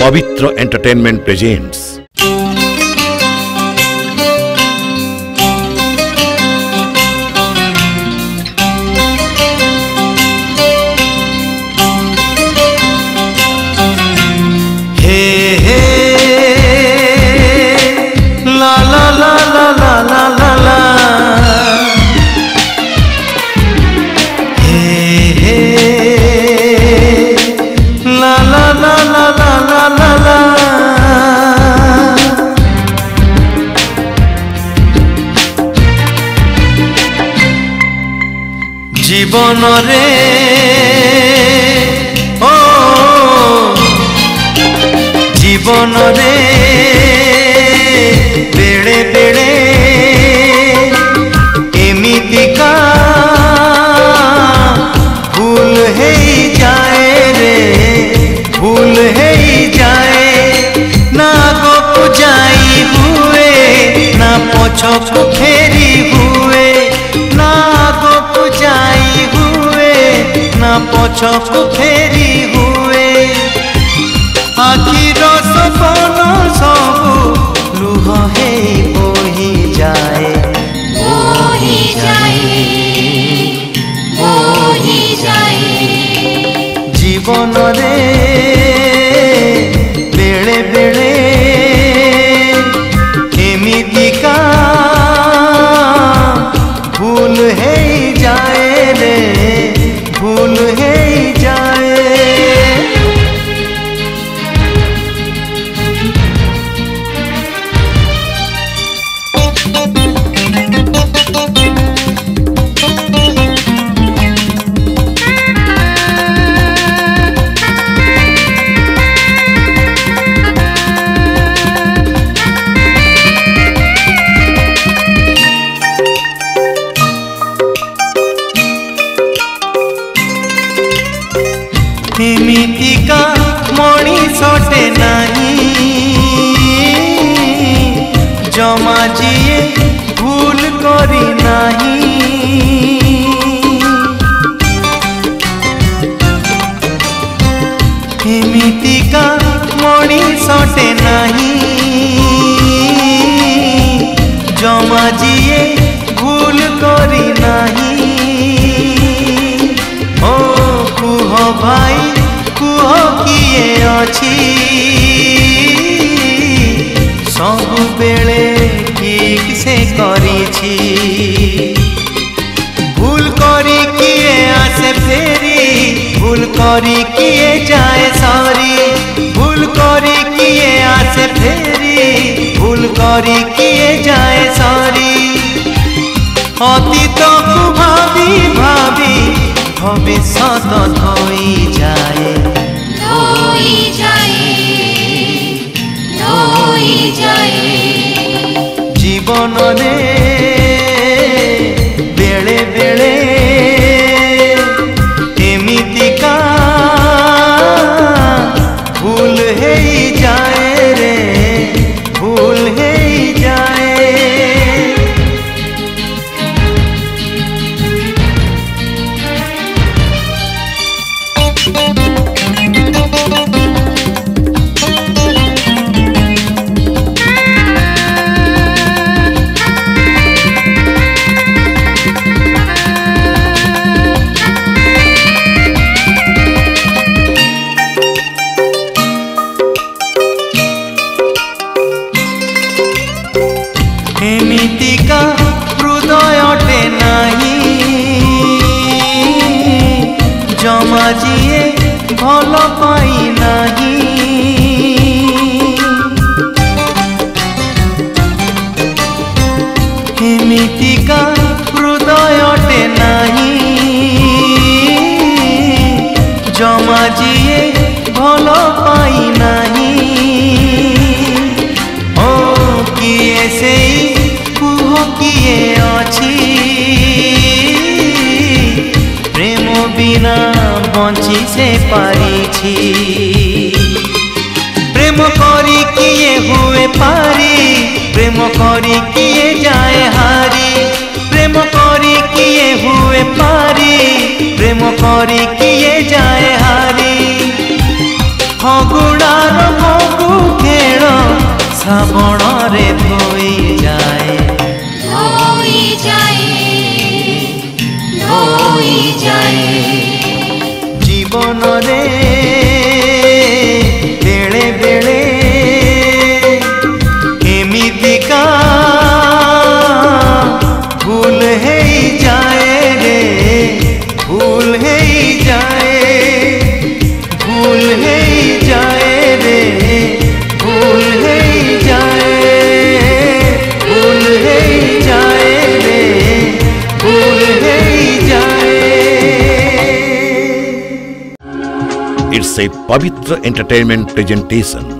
पवित्र entertainment presents जीवन रे ओ जीवन रे बेड़े बेड़े एमितिका भूल है जाए रे भूल है जाए ना गो पुजाई हुए ना पछो फेरी हुए ना गो पुजाई हुए ना पछो फेरी हुए आखिर सपन सब लुह है बोही जाए बोही जाए बोही जाए जीवन रे बेड़े बेड़े एमितिका भूल है जाए रे भूल है जाए एमितिका मणिषटे नहीं जमा जिए भूल करी नहीं एमितिका मणिषटे नहीं जमा जिए भूल करी नहीं ओ कुह भाई कुह किए अच्छी सबु बेले ठीक से करिछि भूल करी किए आसे फेरी भूल करी किए जाए सारी भूल करी किए आसे फेरी भूल करी किए जाए सारी अतीत को भाभी भाभी भविष्यत धोई जाए धोई जाए धोई जाए जीवन रे बेड़े बेड़े एमितिका भूल है जाए रे भूल है जाए एमितिका हृदयटे नहीं जमा जिए भल पाई नहीं एमितिका हृदयटे नहीं जमा जिए भल पाई नहीं ओ किए से किए अच्छी प्रेम बिना बंची से पारिछि प्रेम करी किए हुए पारी प्रेम करी किए जाए हारी प्रेम करी किए हुए पारी प्रेम करी किए जाए हारी फगुणार रे धोई जाए धोई जाए धोई जाए जीवन रे बेले बेले एमितिका भूल है जाए रे भूल है जाए भूल है जाए रे भूल है जाए भूल है जाए रे भूल है जाए। It's a Pavitra Entertainment presentation.